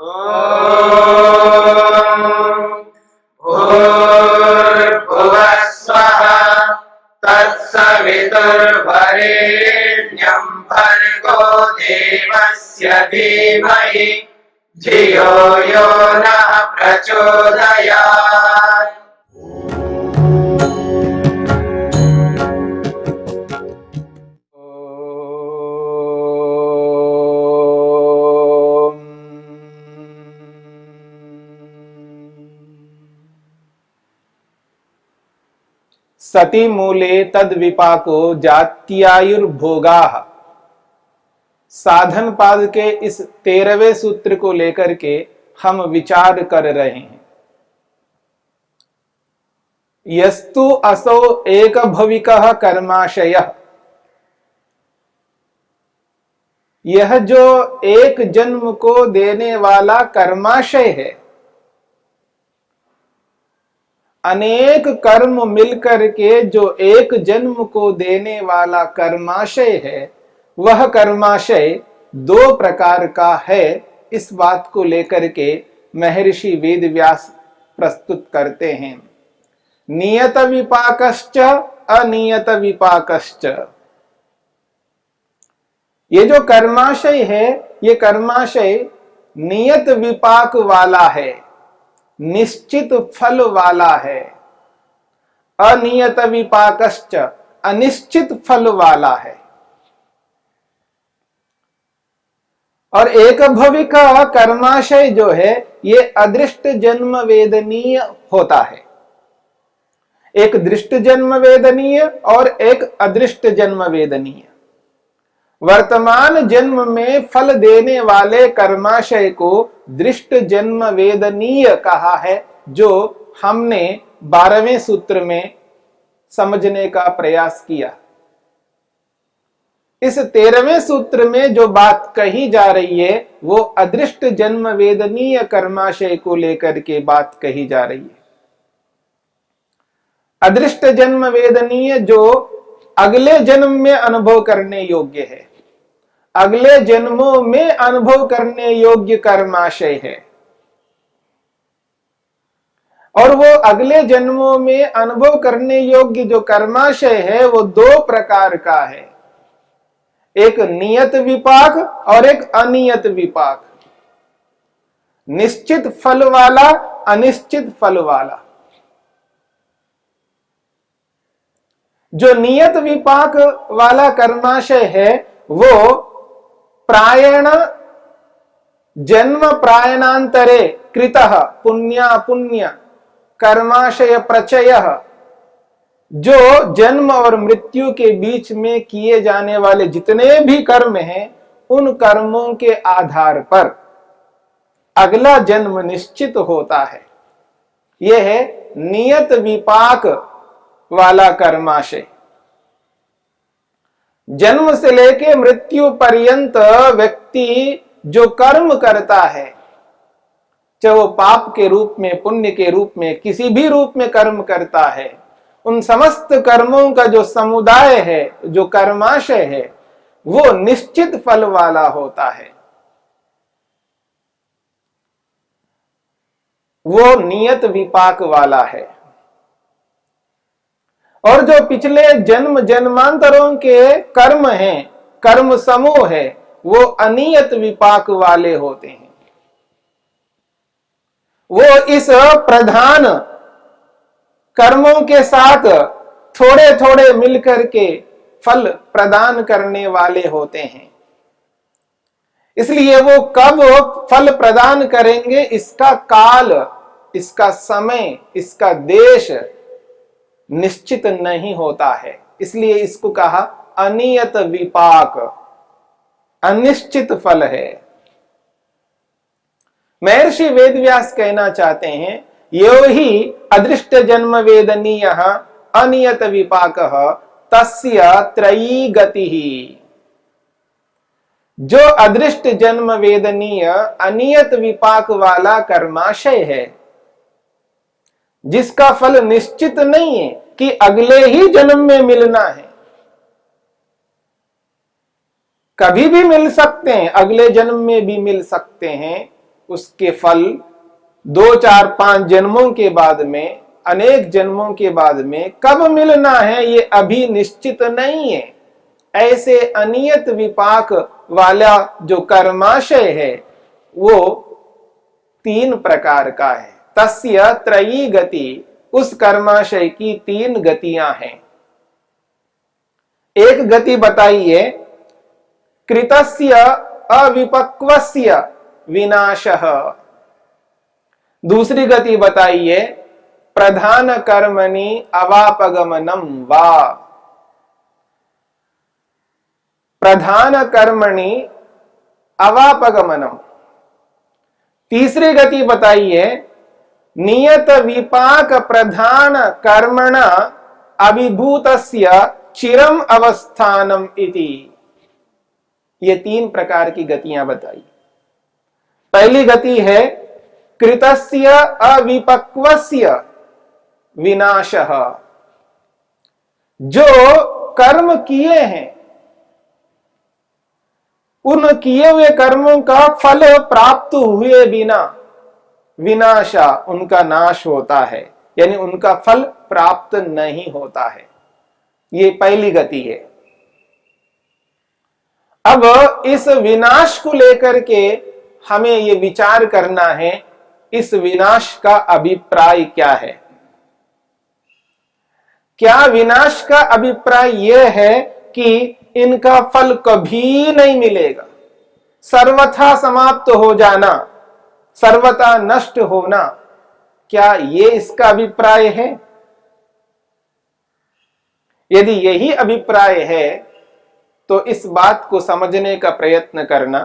भूर्भुवः स्वः तत्सवितुर्वरेण्यं भर्गो देवस्य धीमहि धियो यो नः प्रचोदयात्। सति मूले तद विपाको जात्यायुर्भोगाः। साधन पाद के इस 13वें सूत्र को लेकर के हम विचार कर रहे हैं। यस्तु असौ एक भविकः कर्माशयः। यह जो एक जन्म को देने वाला कर्माशय है, अनेक कर्म मिलकर के जो एक जन्म को देने वाला कर्माशय है, वह कर्माशय 2 प्रकार का है। इस बात को लेकर के महर्षि वेदव्यास प्रस्तुत करते हैं। नियत विपाकश्च अनियत विपाकश्च। ये जो कर्माशय है, ये कर्माशय नियत विपाक वाला है, निश्चित फल वाला है। अनियत विपाकश्च अनिश्चित फल वाला है। और एक भविक कर्माशय जो है, ये अदृष्ट जन्म वेदनीय होता है। एक दृष्ट जन्म वेदनीय और एक अदृष्ट जन्म वेदनीय। वर्तमान जन्म में फल देने वाले कर्माशय को दृष्ट जन्म वेदनीय कहा है, जो हमने 12वें सूत्र में समझने का प्रयास किया। इस 13वें सूत्र में जो बात कही जा रही है, वो अदृष्ट जन्म वेदनीय कर्माशय को लेकर के बात कही जा रही है। अदृष्ट जन्म वेदनीय जो अगले जन्म में अनुभव करने योग्य है, अगले जन्मों में अनुभव करने योग्य कर्माशय है। और वो अगले जन्मों में अनुभव करने योग्य जो कर्माशय है, वो 2 प्रकार का है। एक नियत विपाक और एक अनियत विपाक। निश्चित फल वाला, अनिश्चित फल वाला। जो नियत विपाक वाला कर्माशय है, वो प्रायण जन्म प्रायणांतरे कृतः पुण्यापुण्य कर्माशय प्रचयः। जो जन्म और मृत्यु के बीच में किए जाने वाले जितने भी कर्म हैं, उन कर्मों के आधार पर अगला जन्म निश्चित होता है। यह है नियत विपाक वाला कर्माशय। जन्म से लेके मृत्यु पर्यंत व्यक्ति जो कर्म करता है, चाहे वो पाप के रूप में, पुण्य के रूप में, किसी भी रूप में कर्म करता है, उन समस्त कर्मों का जो समुदाय है, जो कर्माशय है, वो निश्चित फल वाला होता है। वो नियत विपाक वाला है। और जो पिछले जन्म जन्मांतरों के कर्म हैं, कर्म समूह है, वो अनियत विपाक वाले होते हैं। वो इस प्रधान कर्मों के साथ थोड़े थोड़े मिलकर के फल प्रदान करने वाले होते हैं। इसलिए वो कब फल प्रदान करेंगे, इसका काल, इसका समय, इसका देश निश्चित नहीं होता है। इसलिए इसको कहा अनियत विपाक, अनिश्चित फल है। महर्षि वेदव्यास कहना चाहते हैं, यो ही अदृष्ट जन्म वेदनीयः अनियत विपाकः तस्य त्रयी गतिः। जो अदृष्ट जन्म वेदनीय अनियत विपाक वाला कर्माशय है, जिसका फल निश्चित नहीं है कि अगले ही जन्म में मिलना है, कभी भी मिल सकते हैं, अगले जन्म में भी मिल सकते हैं, उसके फल 2, 4, 5 जन्मों के बाद में, अनेक जन्मों के बाद में कब मिलना है ये अभी निश्चित नहीं है। ऐसे अनियत विपाक वाला जो कर्माशय है वो 3 प्रकार का है। तस्य त्रयी गति, उस कर्माशय की 3 गतियां हैं। एक गति बताइए, कृतस्य अविपक्वस्य विनाशः। दूसरी गति बताइए, प्रधान कर्मणि अवापगमनम वा। प्रधान कर्मणि अवापगमनम। तीसरी गति बताइए, नियत विपाक प्रधान कर्मण अभिभूतस्य चिरम अवस्थानम इति। ये 3 प्रकार की गतियां बताई। पहली गति है कृतस्य अविपक्वस्य विनाशः। जो कर्म किए हैं उन किए हुए कर्मों का फल प्राप्त हुए बिना विनाशा, उनका नाश होता है, यानी उनका फल प्राप्त नहीं होता है। ये पहली गति है। अब इस विनाश को लेकर के हमें ये विचार करना है, इस विनाश का अभिप्राय क्या है। क्या विनाश का अभिप्राय यह है कि इनका फल कभी नहीं मिलेगा, सर्वथा समाप्त हो जाना, सर्वथा नष्ट होना, क्या ये इसका अभिप्राय है? यदि यही अभिप्राय है तो इस बात को समझने का प्रयत्न करना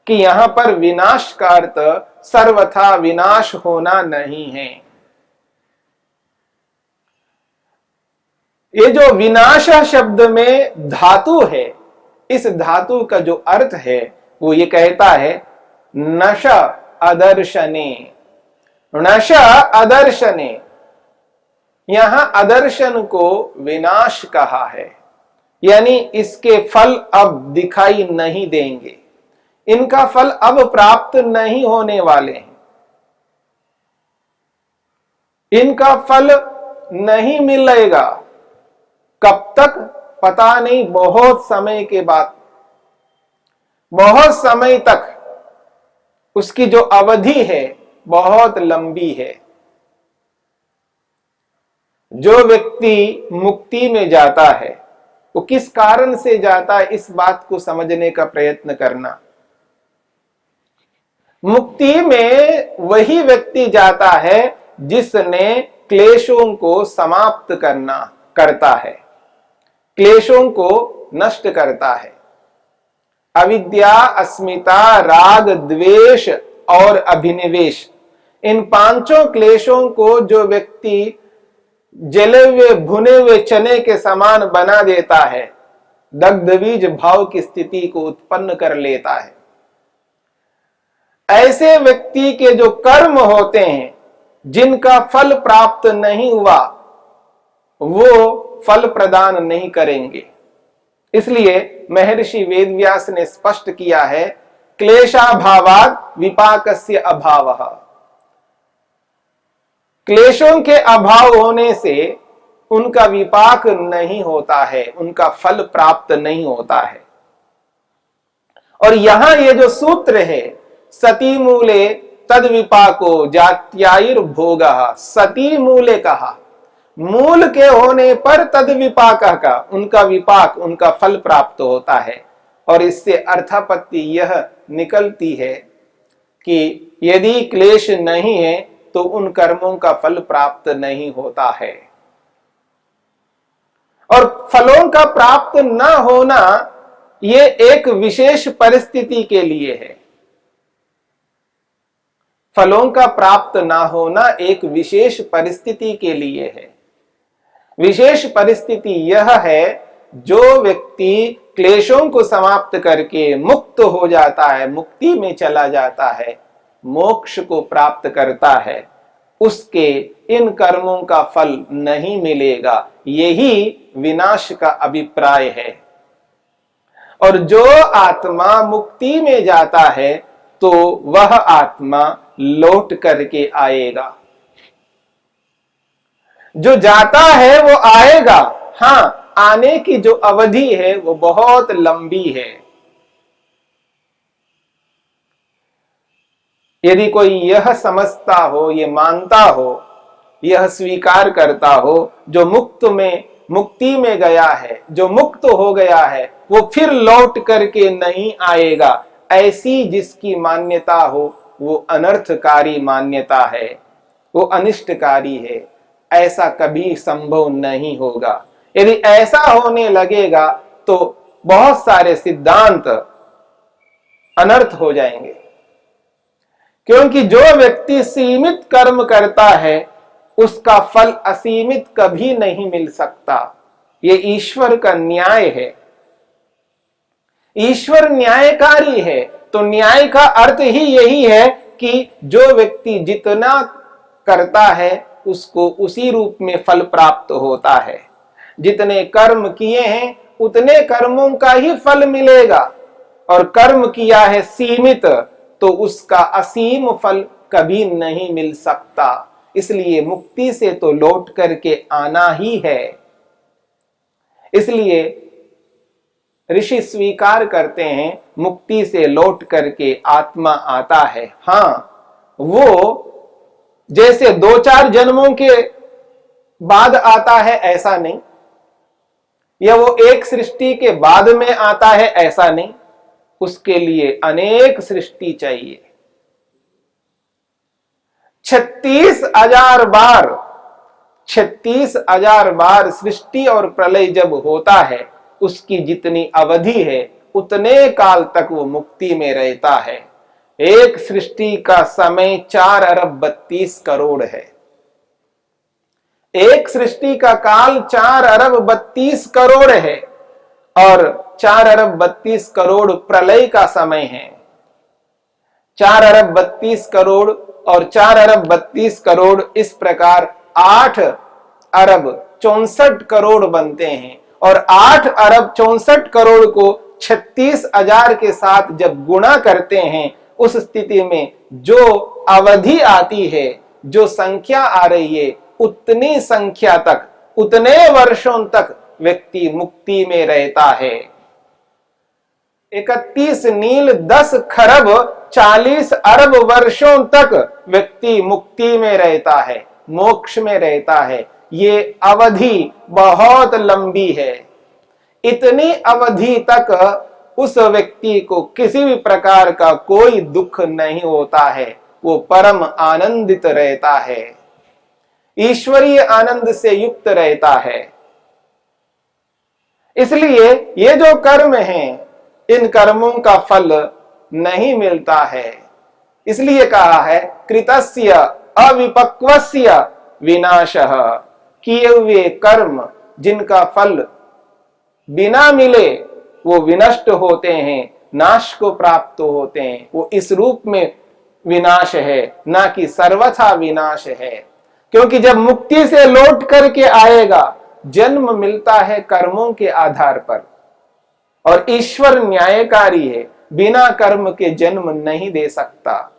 कि यहां पर विनाश का अर्थ सर्वथा विनाश होना नहीं है। ये जो विनाश शब्द में धातु है, इस धातु का जो अर्थ है वो ये कहता है नश अदर्शने। नश अदर्शने, यहां अदर्शन को विनाश कहा है, यानी इसके फल अब दिखाई नहीं देंगे, इनका फल अब प्राप्त नहीं होने वाले हैं, इनका फल नहीं मिलेगा। कब तक पता नहीं, बहुत समय के बाद, बहुत समय तक उसकी जो अवधि है बहुत लंबी है। जो व्यक्ति मुक्ति में जाता है वो किस कारण से जाता है, इस बात को समझने का प्रयत्न करना। मुक्ति में वही व्यक्ति जाता है जिसने क्लेशों को समाप्त करता है, क्लेशों को नष्ट करता है। अविद्या, अस्मिता, राग, द्वेष और अभिनिवेश, इन 5 क्लेशों को जो व्यक्ति जले हुए भुने हुए चने के समान बना देता है, दग्ध बीज भाव की स्थिति को उत्पन्न कर लेता है। ऐसे व्यक्ति के जो कर्म होते हैं जिनका फल प्राप्त नहीं हुआ, वो फल प्रदान नहीं करेंगे। इसलिए महर्षि वेदव्यास ने स्पष्ट किया है, क्लेशाभावात् विपाकस्य अभावः। क्लेशों के अभाव होने से उनका विपाक नहीं होता है, उनका फल प्राप्त नहीं होता है। और यहां ये जो सूत्र है, सती मूले तद विपाको जात्यायुर्भोगः, सती मूले कहा, मूल के होने पर तद विपाक का, उनका विपाक, उनका फल प्राप्त होता है। और इससे अर्थापत्ति यह निकलती है कि यदि क्लेश नहीं है तो उन कर्मों का फल प्राप्त नहीं होता है। और फलों का प्राप्त न होना ये एक विशेष परिस्थिति के लिए है। फलों का प्राप्त ना होना एक विशेष परिस्थिति के लिए है। विशेष परिस्थिति यह है, जो व्यक्ति क्लेशों को समाप्त करके मुक्त हो जाता है, मुक्ति में चला जाता है, मोक्ष को प्राप्त करता है, उसके इन कर्मों का फल नहीं मिलेगा। यही विनाश का अभिप्राय है। और जो आत्मा मुक्ति में जाता है तो वह आत्मा लौट करके आएगा। जो जाता है वो आएगा, हाँ, आने की जो अवधि है वो बहुत लंबी है। यदि कोई यह समझता हो, ये मानता हो, यह स्वीकार करता हो, जो मुक्ति में गया है, जो मुक्त हो गया है, वो फिर लौट करके नहीं आएगा, ऐसी जिसकी मान्यता हो वो अनर्थकारी मान्यता है, वो अनिष्टकारी है। ऐसा कभी संभव नहीं होगा। यदि ऐसा होने लगेगा तो बहुत सारे सिद्धांत अनर्थ हो जाएंगे, क्योंकि जो व्यक्ति सीमित कर्म करता है उसका फल असीमित कभी नहीं मिल सकता। ये ईश्वर का न्याय है। ईश्वर न्यायकारी है, तो न्याय का अर्थ ही यही है कि जो व्यक्ति जितना करता है उसको उसी रूप में फल प्राप्त होता है। जितने कर्म किए हैं उतने कर्मों का ही फल मिलेगा, और कर्म किया है सीमित तो उसका असीम फल कभी नहीं मिल सकता। इसलिए मुक्ति से तो लौट करके आना ही है। इसलिए ऋषि स्वीकार करते हैं मुक्ति से लौट करके आत्मा आता है। हाँ, वो जैसे 2-4 जन्मों के बाद आता है ऐसा नहीं, या वो एक सृष्टि के बाद में आता है ऐसा नहीं, उसके लिए अनेक सृष्टि चाहिए। 36,000 बार सृष्टि और प्रलय जब होता है, उसकी जितनी अवधि है उतने काल तक वो मुक्ति में रहता है। एक सृष्टि का समय 4 अरब 32 करोड़ है। एक सृष्टि का काल 4 अरब 32 करोड़ है, और 4 अरब 32 करोड़ प्रलय का समय है। 4 अरब 32 करोड़ और 4 अरब 32 करोड़ इस प्रकार 8 अरब 64 करोड़ बनते हैं, और 8 अरब 64 करोड़ को 36,000 के साथ जब गुणा करते हैं, उस स्थिति में जो अवधि आती है, जो संख्या आ रही है, उतनी संख्या तक, उतने वर्षों तक व्यक्ति मुक्ति में रहता है। 31 नील 10 खरब 40 अरब वर्षों तक व्यक्ति मुक्ति में रहता है, मोक्ष में रहता है। ये अवधि बहुत लंबी है। इतनी अवधि तक उस व्यक्ति को किसी भी प्रकार का कोई दुख नहीं होता है, वो परम आनंदित रहता है, ईश्वरीय आनंद से युक्त रहता है। इसलिए ये जो कर्म हैं, इन कर्मों का फल नहीं मिलता है। इसलिए कहा है कृतस्य अविपक्वस्य विनाशः, किए हुए कर्म जिनका फल बिना मिले वो विनष्ट होते हैं, नाश को प्राप्त होते हैं, वो इस रूप में विनाश है, ना कि सर्वथा विनाश है। क्योंकि जब मुक्ति से लौट करके आएगा, जन्म मिलता है कर्मों के आधार पर, और ईश्वर न्यायकारी है, बिना कर्म के जन्म नहीं दे सकता।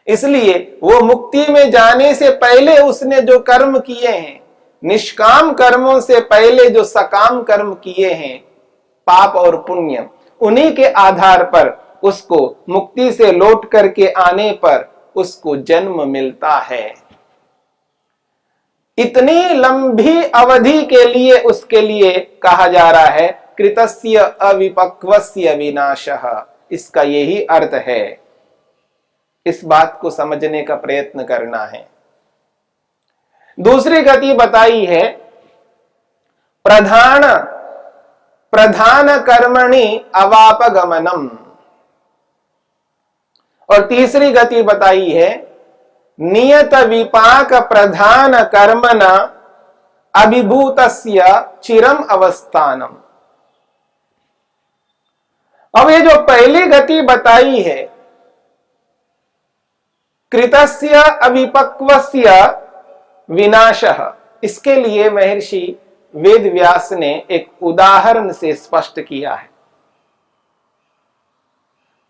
इसलिए वो मुक्ति में जाने से पहले उसने जो कर्म किए हैं, निष्काम कर्मों से पहले जो सकाम कर्म किए हैं, पाप और पुण्य, उन्हीं के आधार पर उसको मुक्ति से लौट करके आने पर उसको जन्म मिलता है। इतनी लंबी अवधि के लिए उसके लिए कहा जा रहा है कृतस्य अविपक्वस्य विनाशः। इसका यही अर्थ है। इस बात को समझने का प्रयत्न करना है। दूसरी गति बताई है प्रधान कर्मणि अवापगमनम, और तीसरी गति बताई है नियत विपाक प्रधान कर्मण अभिभूतस्य चिरम अवस्थानम। अब ये जो पहली गति बताई है कृतस्य अविपक्वस्य विनाशः, इसके लिए महर्षि वेद व्यास ने एक उदाहरण से स्पष्ट किया है।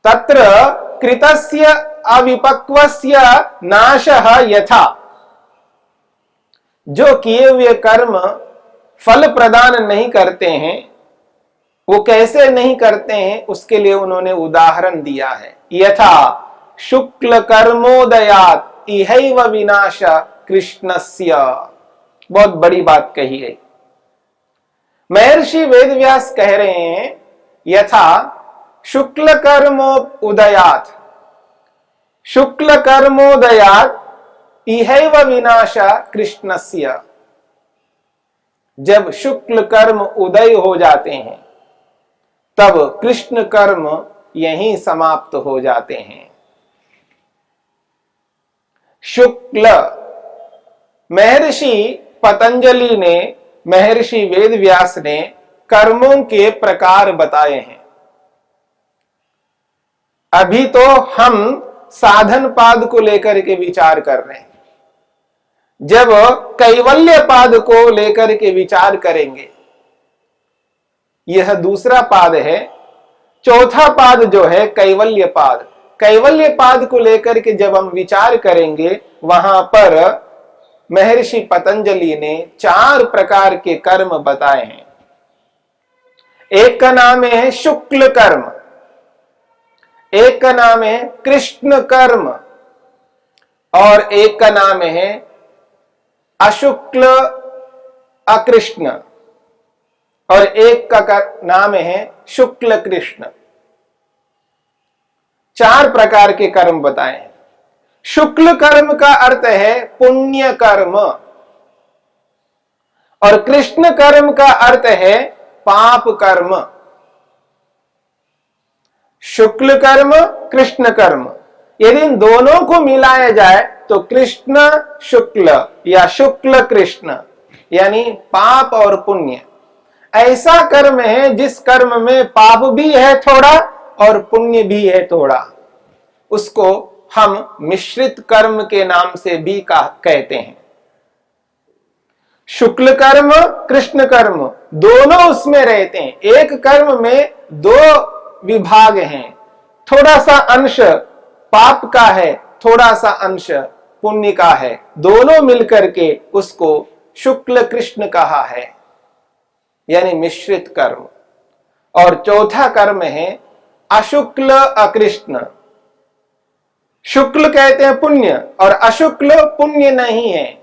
तत्र कृतस्य अविपक्वस्य नाशः यथा, जो किए हुए कर्म फल प्रदान नहीं करते हैं, वो कैसे नहीं करते हैं उसके लिए उन्होंने उदाहरण दिया है। यथा शुक्ल कर्मोदयात इहैव विनाश कृष्णस्य, बहुत बड़ी बात कही है। महर्षि वेदव्यास कह रहे हैं यथा शुक्ल कर्मो उदयात, शुक्ल कर्मोदयात इहैव विनाश कृष्णस्य, जब शुक्ल कर्म उदय हो जाते हैं तब कृष्ण कर्म यहीं समाप्त हो जाते हैं। शुक्ल, महर्षि पतंजलि ने, महर्षि वेदव्यास ने कर्मों के प्रकार बताए हैं। अभी तो हम साधन पाद को लेकर के विचार कर रहे हैं, जब कैवल्य पाद को लेकर के विचार करेंगे, यह दूसरा पाद है। चौथा पाद जो है कैवल्य पाद, कैवल्य पाद को लेकर के जब हम विचार करेंगे, वहां पर महर्षि पतंजलि ने 4 प्रकार के कर्म बताए हैं। एक का नाम है शुक्ल कर्म, एक का नाम है कृष्ण कर्म, और एक का नाम है अशुक्ल अकृष्ण, और एक का नाम है शुक्ल कृष्ण। 4 प्रकार के कर्म बताए हैं। शुक्ल कर्म का अर्थ है पुण्य कर्म, और कृष्ण कर्म का अर्थ है पाप कर्म। शुक्ल कर्म, कृष्ण कर्म, यदि इन दोनों को मिलाया जाए तो कृष्ण शुक्ल या शुक्ल कृष्ण, यानी पाप और पुण्य, ऐसा कर्म है जिस कर्म में पाप भी है थोड़ा और पुण्य भी है थोड़ा, उसको हम मिश्रित कर्म के नाम से भी कहते हैं। शुक्ल कर्म, कृष्ण कर्म दोनों उसमें रहते हैं। एक कर्म में 2 विभाग हैं, थोड़ा सा अंश पाप का है, थोड़ा सा अंश पुण्य का है, दोनों मिलकर के उसको शुक्ल कृष्ण कहा है, यानी मिश्रित कर्म। और चौथा कर्म है अशुक्ल अकृष्ण। शुक्ल कहते हैं पुण्य और अशुक्ल पुण्य नहीं है,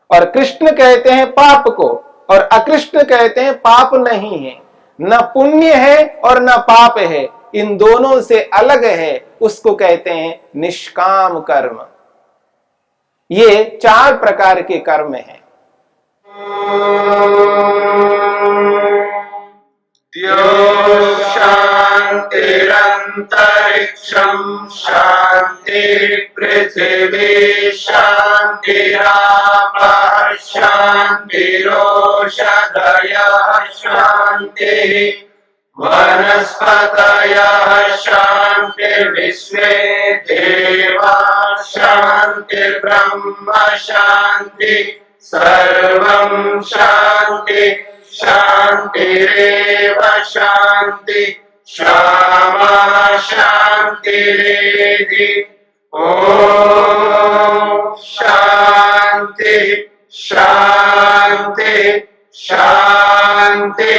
और कृष्ण कहते हैं पाप को और अकृष्ण कहते हैं पाप नहीं है, न पुण्य है और न पाप है, इन दोनों से अलग है, उसको कहते हैं निष्काम कर्म। ये 4 प्रकार के कर्म हैं। शांतिरंतरिक्षं शांति पृथिवी शांतिरापः शांतिरोषधयः शांतिः वनस्पतयः शांतिर्विश्वे देवाः शांतिर्ब्रह्म शांति सर्वं शांति शांतिरेव शांति क्षमा शांतिरेधि। ओम शांति शांति शांति।